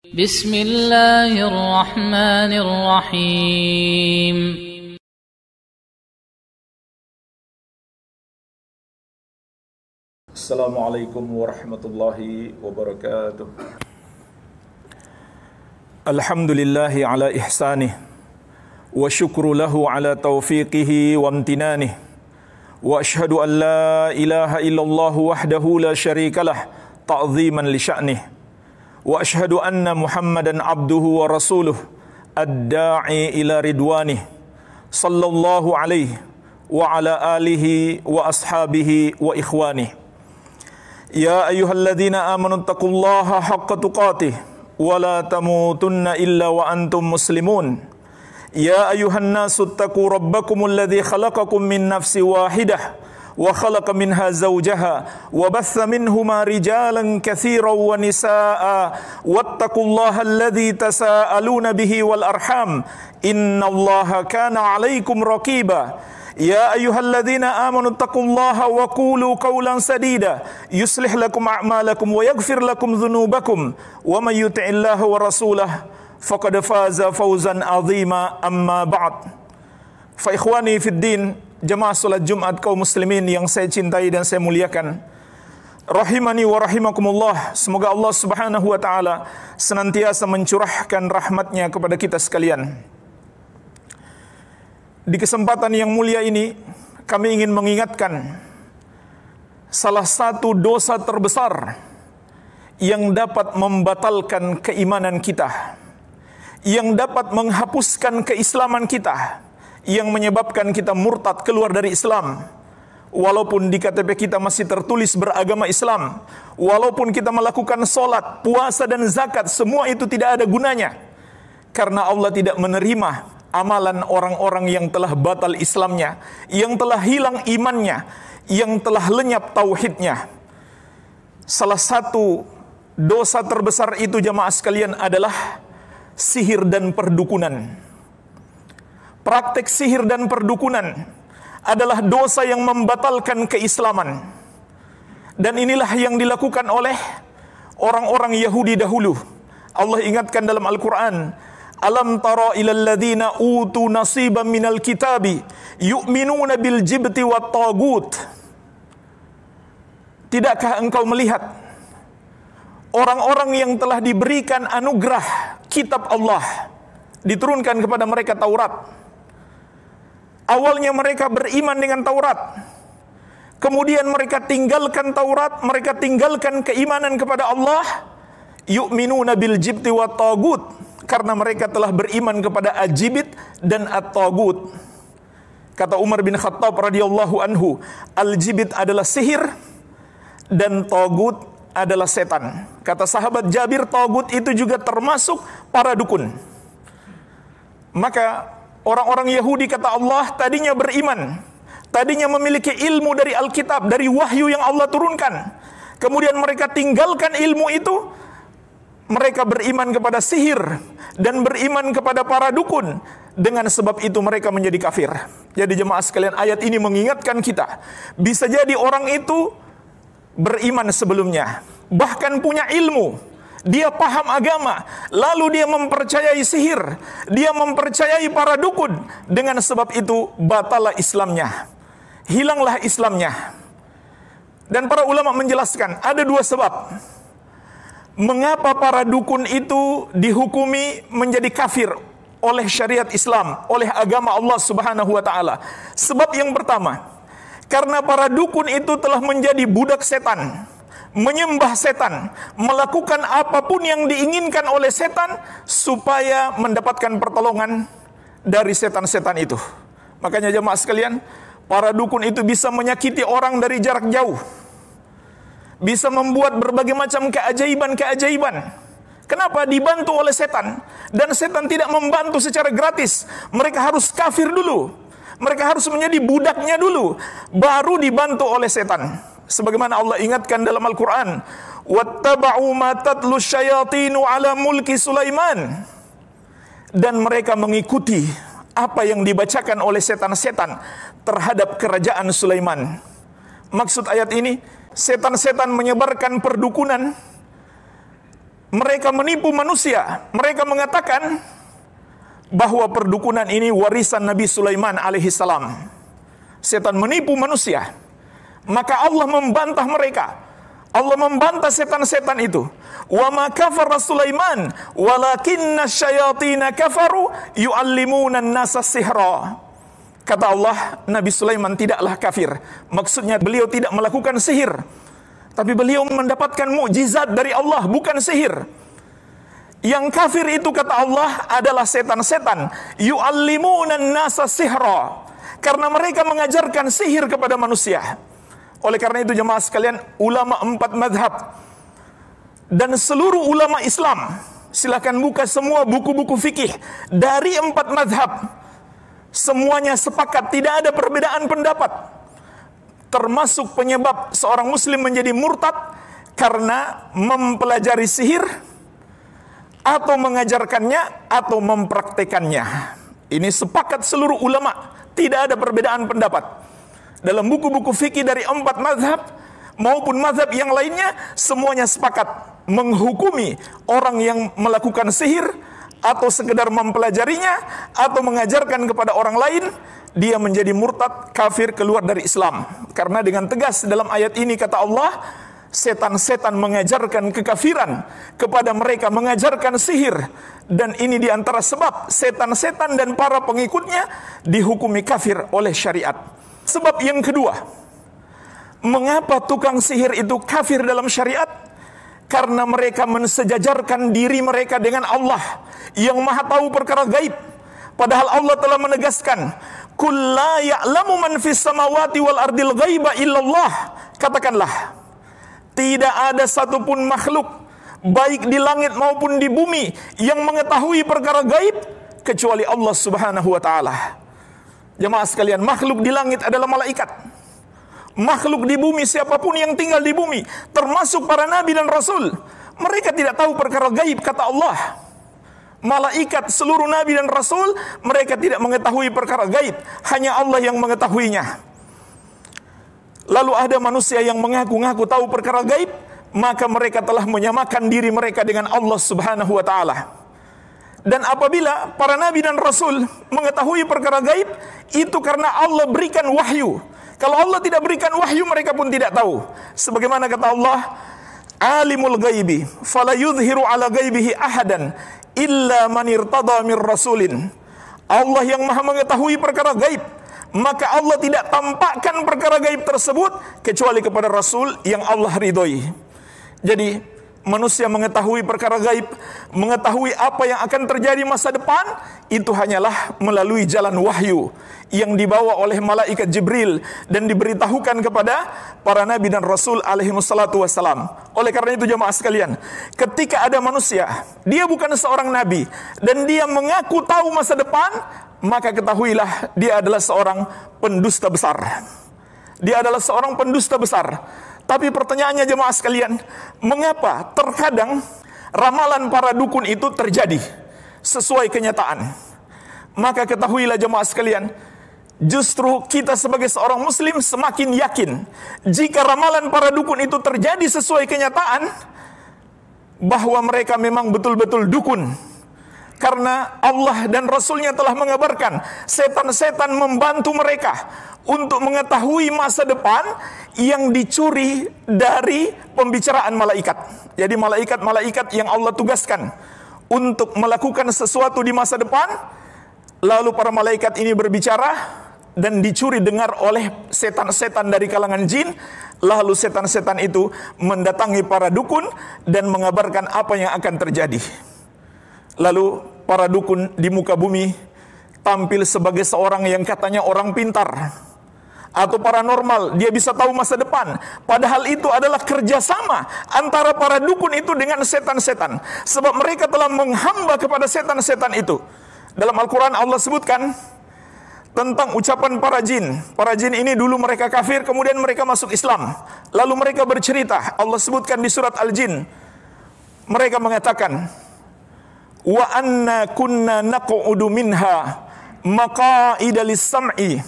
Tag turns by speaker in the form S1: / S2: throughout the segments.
S1: Bismillahirrahmanirrahim.
S2: Assalamualaikum warahmatullahi wabarakatuh. Alhamdulillahi ala ihsanih, wa syukru lahu ala taufiqihi wa amtinanih, wa ashhadu an la ilaha illallah wahdahu la syarikalah ta'ziman li sya'nih, wa ashhadu anna Muhammadan abduhu wa rasuluh ad-da'i ila ridwanih sallallahu alaihi wa ala alihi wa ashabihi wa ikhwanih. Ya ayyuhalladzina amanu taqullaha haqqa tuqatih wa la tamutunna illa wa antum muslimun. Ya ayyuhan nasu taqu rabbakumul ladzi khalaqakum min nafsin wahidah wa khalaqa minha zawjaha wa batha minhuma rijalan katsiran wa nisaa'a wattaqullaha alladzi tasaaluna bihi wal arham innallaha kana 'alaikum raqiba. Ya ayyuhalladzina amanu taqullaha wa qulu qawlan sadida yuslih lakum a'malakum wa yaghfir lakum dhunubakum wa may yuti'illaha wa rasulahu faqad faza fawzan 'azima. Amma ba'd. Fa ikhwani fid din, jamaah salat Jumat kaum muslimin yang saya cintai dan saya muliakan, rahimani wa rahimakumullah. Semoga Allah Subhanahu wa taala senantiasa mencurahkan rahmatnya kepada kita sekalian. Di kesempatan yang mulia ini, kami ingin mengingatkan salah satu dosa terbesar yang dapat membatalkan keimanan kita, yang dapat menghapuskan keislaman kita, yang menyebabkan kita murtad keluar dari Islam. Walaupun di KTP kita masih tertulis beragama Islam, walaupun kita melakukan sholat, puasa dan zakat, semua itu tidak ada gunanya, karena Allah tidak menerima amalan orang-orang yang telah batal Islamnya, yang telah hilang imannya, yang telah lenyap tauhidnya. Salah satu dosa terbesar itu, jamaah sekalian, adalah sihir dan perdukunan. Praktek sihir dan perdukunan adalah dosa yang membatalkan keislaman. Dan inilah yang dilakukan oleh orang-orang Yahudi dahulu. Allah ingatkan dalam Al-Quran, Alam tara ilal ladzina utu nasiban minal kitabi yu'minuna bil jibti wat tagut. Tidakkah engkau melihat orang-orang yang telah diberikan anugerah kitab Allah, diturunkan kepada mereka Taurat. Awalnya mereka beriman dengan Taurat, kemudian mereka tinggalkan Taurat, mereka tinggalkan keimanan kepada Allah. Yu'minuna bil jibti wat tagut, karena mereka telah beriman kepada Ajibit dan At-Tagut. Kata Umar bin Khattab radhiyallahu anhu, Al-Jibit adalah sihir dan Tagut adalah setan. Kata sahabat Jabir, Tagut itu juga termasuk para dukun. Maka orang-orang Yahudi, kata Allah, tadinya beriman, tadinya memiliki ilmu dari Alkitab, dari wahyu yang Allah turunkan. Kemudian mereka tinggalkan ilmu itu, mereka beriman kepada sihir dan beriman kepada para dukun. Dengan sebab itu mereka menjadi kafir. Jadi jemaah sekalian, ayat ini mengingatkan kita, bisa jadi orang itu beriman sebelumnya, bahkan punya ilmu, dia paham agama, lalu dia mempercayai sihir, dia mempercayai para dukun. Dengan sebab itu batalah Islamnya, hilanglah Islamnya. Dan para ulama menjelaskan ada dua sebab mengapa para dukun itu dihukumi menjadi kafir oleh syariat Islam, oleh agama Allah Subhanahu wa taala. Sebab yang pertama, karena para dukun itu telah menjadi budak setan, menyembah setan, melakukan apapun yang diinginkan oleh setan supaya mendapatkan pertolongan dari setan-setan itu. Makanya jemaah sekalian, para dukun itu bisa menyakiti orang dari jarak jauh, bisa membuat berbagai macam keajaiban-keajaiban. Kenapa? Dibantu oleh setan. Dan setan tidak membantu secara gratis. Mereka harus kafir dulu, mereka harus menjadi budaknya dulu, baru dibantu oleh setan. Sebagaimana Allah ingatkan dalam Al-Quran, wattaba'u ma tatlu syayatinu ala mulki Sulaiman. Dan mereka mengikuti apa yang dibacakan oleh setan-setan terhadap kerajaan Sulaiman. Maksud ayat ini, setan-setan menyebarkan perdukunan mereka menipu manusia. Mereka mengatakan bahwa perdukunan ini warisan Nabi Sulaiman alaihissalam. Setan menipu manusia. Maka Allah membantah mereka. Allah membantah setan-setan itu. Wa ma kafara Sulaiman walakinna syayatina kafaru yu'allimuna an-nasa sihra. Kata Allah, Nabi Sulaiman tidaklah kafir. Maksudnya beliau tidak melakukan sihir, tapi beliau mendapatkan mukjizat dari Allah, bukan sihir. Yang kafir itu kata Allah adalah setan-setan. Yu'allimuna an-nasa sihra. Karena mereka mengajarkan sihir kepada manusia. Oleh karena itu jemaah sekalian, ulama 4 madhab dan seluruh ulama Islam, silakan buka semua buku-buku fikih dari 4 madhab, semuanya sepakat, tidak ada perbedaan pendapat, termasuk penyebab seorang muslim menjadi murtad karena mempelajari sihir atau mengajarkannya atau mempraktekannya. Ini sepakat seluruh ulama, tidak ada perbedaan pendapat. Dalam buku-buku fikih dari 4 mazhab maupun mazhab yang lainnya, semuanya sepakat menghukumi orang yang melakukan sihir atau sekedar mempelajarinya atau mengajarkan kepada orang lain, dia menjadi murtad, kafir, keluar dari Islam. Karena dengan tegas dalam ayat ini kata Allah, setan-setan mengajarkan kekafiran kepada mereka, mengajarkan sihir, dan ini diantara sebab setan-setan dan para pengikutnya dihukumi kafir oleh syariat. Sebab yang kedua, mengapa tukang sihir itu kafir dalam syariat? Karena mereka mensejajarkan diri mereka dengan Allah yang maha tahu perkara gaib. Padahal Allah telah menegaskan, "Qul la ya'lamu man fis samawati wal ardil ghaiba illallah." Katakanlah, tidak ada satupun makhluk, baik di langit maupun di bumi, yang mengetahui perkara gaib kecuali Allah Subhanahu wa ta'ala. Jemaah sekalian, makhluk di langit adalah malaikat. Makhluk di bumi, siapapun yang tinggal di bumi, termasuk para nabi dan rasul, mereka tidak tahu perkara gaib, kata Allah. Malaikat, seluruh nabi dan rasul, mereka tidak mengetahui perkara gaib, hanya Allah yang mengetahuinya. Lalu ada manusia yang mengaku-ngaku tahu perkara gaib, maka mereka telah menyamakan diri mereka dengan Allah Subhanahu wa ta'ala. Dan apabila para nabi dan rasul mengetahui perkara gaib, itu karena Allah berikan wahyu. Kalau Allah tidak berikan wahyu, mereka pun tidak tahu. Sebagaimana kata Allah, "Alimul ghaibi fala yudhiru ala ghaibihi ahadan illa man irtada mir rasulin." Allah yang maha mengetahui perkara gaib, maka Allah tidak tampakkan perkara gaib tersebut kecuali kepada rasul yang Allah ridhoi. Jadi manusia mengetahui perkara gaib, mengetahui apa yang akan terjadi masa depan, itu hanyalah melalui jalan wahyu yang dibawa oleh malaikat Jibril dan diberitahukan kepada para nabi dan rasul alaihi wassalatu wassalam. Oleh karena itu jemaah sekalian, ketika ada manusia, dia bukan seorang nabi dan dia mengaku tahu masa depan, maka ketahuilah dia adalah seorang pendusta besar. Dia adalah seorang pendusta besar. Tapi pertanyaannya jemaah sekalian, mengapa terkadang ramalan para dukun itu terjadi sesuai kenyataan? Maka ketahuilah jemaah sekalian, justru kita sebagai seorang muslim semakin yakin jika ramalan para dukun itu terjadi sesuai kenyataan, bahwa mereka memang betul-betul dukun. Karena Allah dan Rasulnya telah mengabarkan, setan-setan membantu mereka untuk mengetahui masa depan yang dicuri dari pembicaraan malaikat. Jadi malaikat-malaikat yang Allah tugaskan untuk melakukan sesuatu di masa depan, lalu para malaikat ini berbicara dan dicuri dengar oleh setan-setan dari kalangan jin. Lalu setan-setan itu mendatangi para dukun dan mengabarkan apa yang akan terjadi. Lalu para dukun di muka bumi tampil sebagai seorang yang katanya orang pintar atau paranormal, dia bisa tahu masa depan. Padahal itu adalah kerjasama antara para dukun itu dengan setan-setan. Sebab mereka telah menghamba kepada setan-setan itu. Dalam Al-Quran Allah sebutkan tentang ucapan para jin. Para jin ini dulu mereka kafir, kemudian mereka masuk Islam. Lalu mereka bercerita, Allah sebutkan di surat Al-Jin. Mereka mengatakan, "Wa anna kunna naq'udu minha maqa'ida lis-sam'i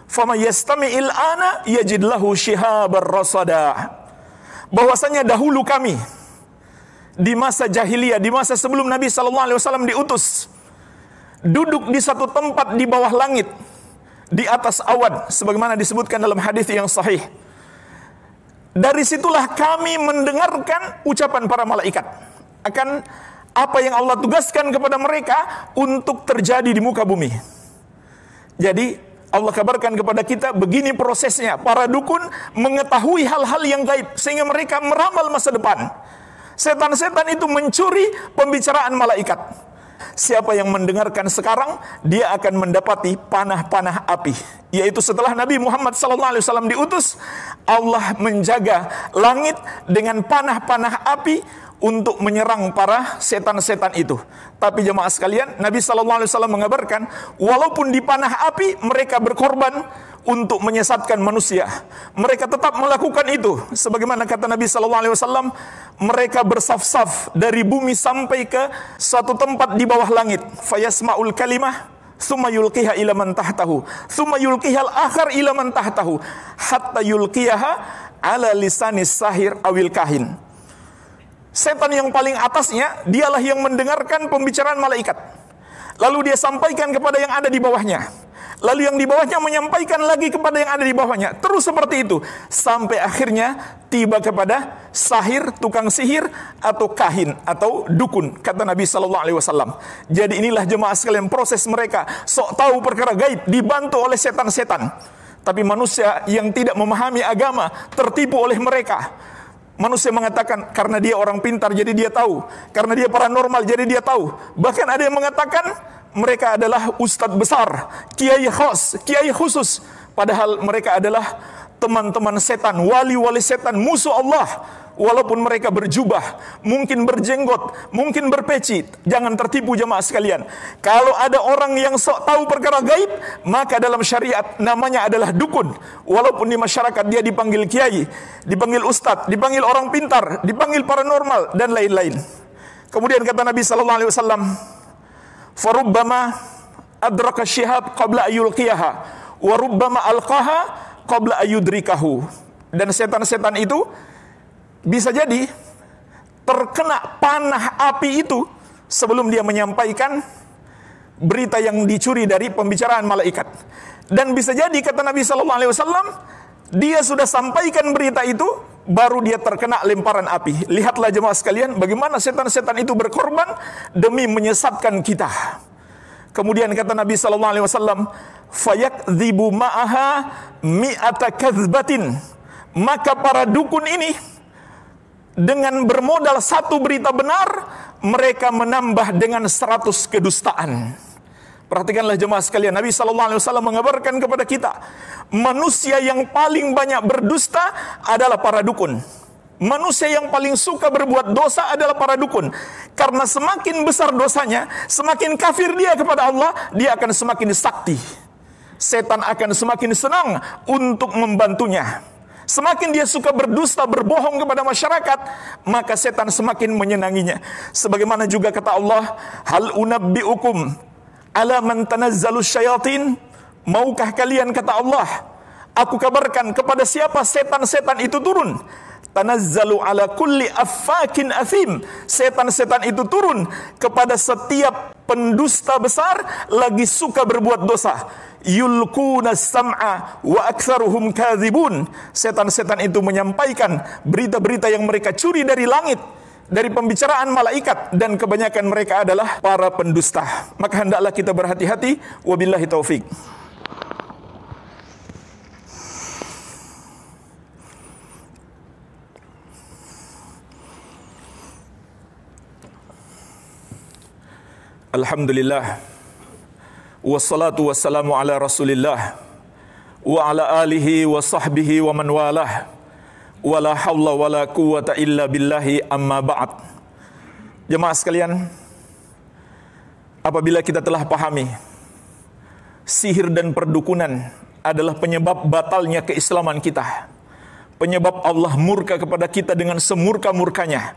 S2: fama yastami'il ana yajid lahu shihabar rasada." Bahwasanya dahulu kami di masa jahiliyah, di masa sebelum Nabi SAW diutus, duduk di satu tempat di bawah langit, di atas awan, sebagaimana disebutkan dalam hadis yang sahih. Dari situlah kami mendengarkan ucapan para malaikat akan apa yang Allah tugaskan kepada mereka untuk terjadi di muka bumi. Jadi Allah kabarkan kepada kita, begini prosesnya. Para dukun mengetahui hal-hal yang gaib sehingga mereka meramal masa depan. Setan-setan itu mencuri pembicaraan malaikat. Siapa yang mendengarkan sekarang, dia akan mendapati panah-panah api. Yaitu setelah Nabi Muhammad SAW diutus, Allah menjaga langit dengan panah-panah api untuk menyerang para setan-setan itu. Tapi jemaah sekalian, Nabi SAW mengabarkan, walaupun di panah api mereka berkorban untuk menyesatkan manusia, mereka tetap melakukan itu. Sebagaimana kata Nabi SAW, mereka bersaf-saf dari bumi sampai ke suatu tempat di bawah langit. Fayasma'ul kalimah thumma yulqiha ila man tahtahu thumma yulqiha al-akhar ila man tahtahu hatta yulqiyaha ala lisanis sahir awil kahin. Setan yang paling atasnya, dialah yang mendengarkan pembicaraan malaikat. Lalu dia sampaikan kepada yang ada di bawahnya. Lalu yang di bawahnya menyampaikan lagi kepada yang ada di bawahnya. Terus seperti itu. Sampai akhirnya tiba kepada sahir, tukang sihir, atau kahin, atau dukun, kata Nabi SAW. Jadi inilah jemaah sekalian proses mereka. Sok tahu perkara gaib, dibantu oleh setan-setan. Tapi manusia yang tidak memahami agama, tertipu oleh mereka. Manusia mengatakan, karena dia orang pintar jadi dia tahu, karena dia paranormal jadi dia tahu. Bahkan ada yang mengatakan mereka adalah ustadz besar, kiai khas, kiai khusus. Padahal mereka adalah teman-teman setan, wali-wali setan, musuh Allah. Walaupun mereka berjubah, mungkin berjenggot, mungkin berpeci. Jangan tertipu jemaah sekalian. Kalau ada orang yang sok tahu perkara gaib, maka dalam syariat namanya adalah dukun. Walaupun di masyarakat dia dipanggil kiai, dipanggil ustadz, dipanggil orang pintar, dipanggil paranormal, dan lain-lain. Kemudian kata Nabi SAW, farubbama adraka syihab qabla ayulqiyaha wa rubbama alqaha qabla ayudrikahu. Dan setan-setan itu bisa jadi terkena panah api itu sebelum dia menyampaikan berita yang dicuri dari pembicaraan malaikat. Dan bisa jadi kata Nabi SAW, dia sudah sampaikan berita itu, baru dia terkena lemparan api. Lihatlah jemaah sekalian, bagaimana setan-setan itu berkorban demi menyesatkan kita. Kemudian kata Nabi SAW, fayakdzibu ma'aha mi'ata kadzbatin. Maka para dukun ini dengan bermodal satu berita benar, mereka menambah dengan 100 kedustaan. Perhatikanlah jemaah sekalian, Nabi SAW mengabarkan kepada kita, manusia yang paling banyak berdusta adalah para dukun. Manusia yang paling suka berbuat dosa adalah para dukun. Karena semakin besar dosanya, semakin kafir dia kepada Allah, dia akan semakin sakti. Setan akan semakin senang untuk membantunya. Semakin dia suka berdusta, berbohong kepada masyarakat, maka setan semakin menyenanginya. Sebagaimana juga kata Allah, hal unabbi'ukum ala man tanazzalu syayatin. Maukah kalian, kata Allah, aku kabarkan kepada siapa setan-setan itu turun. Tanazzalu ala kulli affakin athim. Setan-setan itu turun kepada setiap pendusta besar lagi suka berbuat dosa. Yulquna sam'a wa aktsaruhum kadzibun. Setan-setan itu menyampaikan berita-berita yang mereka curi dari langit, dari pembicaraan malaikat, dan kebanyakan mereka adalah para pendusta. Maka hendaklah kita berhati-hati. Wabillahi taufik. Alhamdulillah, wassalatu wassalamu ala rasulillah wa ala alihi wa sahbihi wa man walah, wa la hawla wa la quwata illa billahi, amma ba'd. Jemaah sekalian, apabila kita telah pahami sihir dan perdukunan adalah penyebab batalnya keislaman kita, penyebab Allah murka kepada kita dengan semurka-murkanya,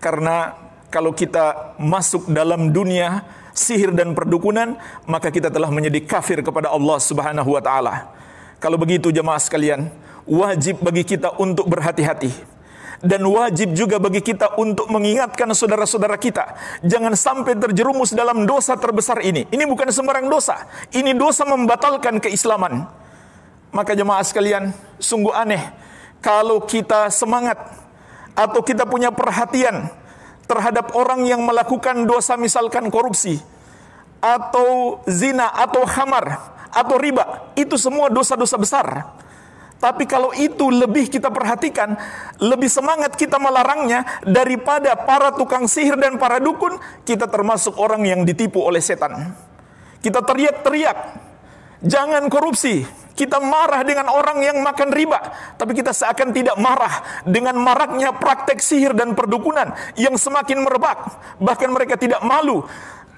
S2: karena kalau kita masuk dalam dunia sihir dan perdukunan, maka kita telah menjadi kafir kepada Allah Subhanahu wa taala. Kalau begitu jemaah sekalian, wajib bagi kita untuk berhati-hati Dan wajib juga bagi kita untuk mengingatkan saudara-saudara kita, jangan sampai terjerumus dalam dosa terbesar ini. Ini bukan sembarang dosa, ini dosa membatalkan keislaman. Maka jemaah sekalian, sungguh aneh kalau kita semangat atau kita punya perhatian terhadap orang yang melakukan dosa, misalkan korupsi, atau zina, atau khamar, atau riba. Itu semua dosa-dosa besar. Tapi kalau itu lebih kita perhatikan, lebih semangat kita melarangnya daripada para tukang sihir dan para dukun, kita termasuk orang yang ditipu oleh setan. Kita teriak-teriak, jangan korupsi. Kita marah dengan orang yang makan riba, tapi kita seakan tidak marah dengan maraknya praktek sihir dan perdukunan yang semakin merebak. Bahkan mereka tidak malu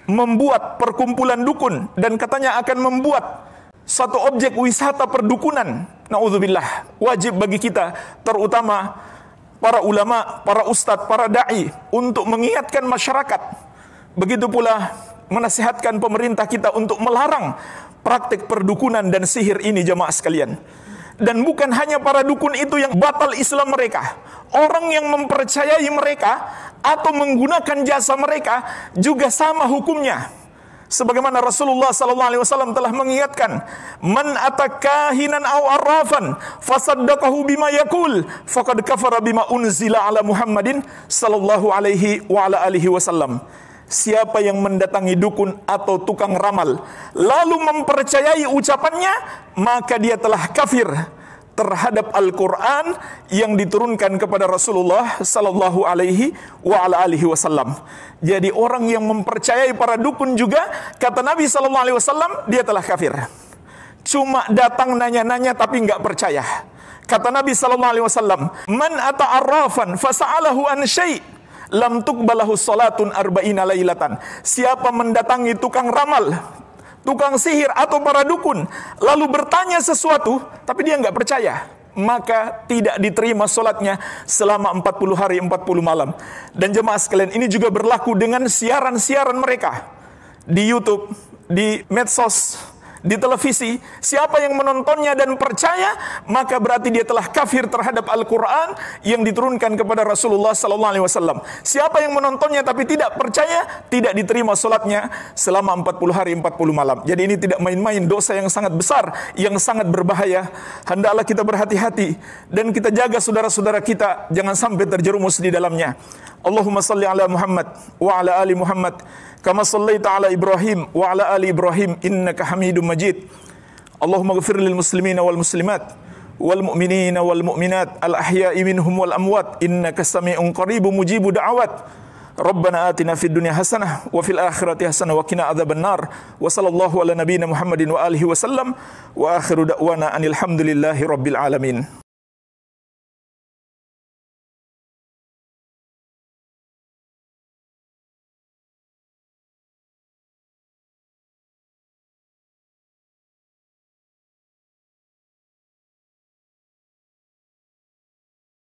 S2: membuat perkumpulan dukun dan katanya akan membuat satu objek wisata perdukunan. Na'udzubillah. Wajib bagi kita, terutama para ulama, para ustadz, para da'i, untuk mengingatkan masyarakat. Begitu pula menasihatkan pemerintah kita untuk melarang praktik perdukunan dan sihir ini, jemaah sekalian. Dan bukan hanya para dukun itu yang batal Islam mereka. Orang yang mempercayai mereka atau menggunakan jasa mereka juga sama hukumnya. Sebagaimana Rasulullah SAW telah mengingatkan, man atakahinan aw arrafan fasaddaqahu bima yaqul faqad kafara bima unzila ala Muhammadin sallallahu alaihi wa ala alihi wasallam. Siapa yang mendatangi dukun atau tukang ramal lalu mempercayai ucapannya, maka dia telah kafir terhadap Al-Quran yang diturunkan kepada Rasulullah sallallahu alaihi wa ala alihi wasallam. Jadi orang yang mempercayai para dukun juga, kata Nabi sallallahu alaihi wasallam, dia telah kafir. Cuma datang nanya-nanya tapi enggak percaya. Kata Nabi sallallahu alaihi wasallam, man ata'arrafan fasa'alahu an syai' lam tuqbalahu salatun arba'ina lailatan. Siapa mendatangi tukang ramal, tukang sihir atau para dukun, lalu bertanya sesuatu, tapi dia nggak percaya, maka tidak diterima sholatnya selama 40 hari 40 malam. Dan jemaah sekalian, ini juga berlaku dengan siaran-siaran mereka di YouTube, di medsos, di televisi. Siapa yang menontonnya dan percaya, maka berarti dia telah kafir terhadap Al-Quran yang diturunkan kepada Rasulullah SAW. Siapa yang menontonnya tapi tidak percaya, tidak diterima sholatnya selama 40 hari 40 malam. Jadi ini tidak main-main, dosa yang sangat besar, yang sangat berbahaya. Hendaklah kita berhati-hati dan kita jaga saudara-saudara kita jangan sampai terjerumus di dalamnya. Allahumma salli ala Muhammad wa ala ali Muhammad kama sallaita ala Ibrahim wa ala ali Ibrahim innaka Hamidum Majid. Allahumma ighfir lil muslimina wal muslimat wal mu'minina wal mu'minat al ahya'i minhum wal amwat innaka sami'un qaribun mujibu da'awat. Rabbana atina fid dunya hasanah wa fil akhirati hasanah wa qina adzabannar. Wa sallallahu ala nabiyyina Muhammadin wa alihi wasallam wa akhiru da'wana anil hamdulillahi rabbil alamin.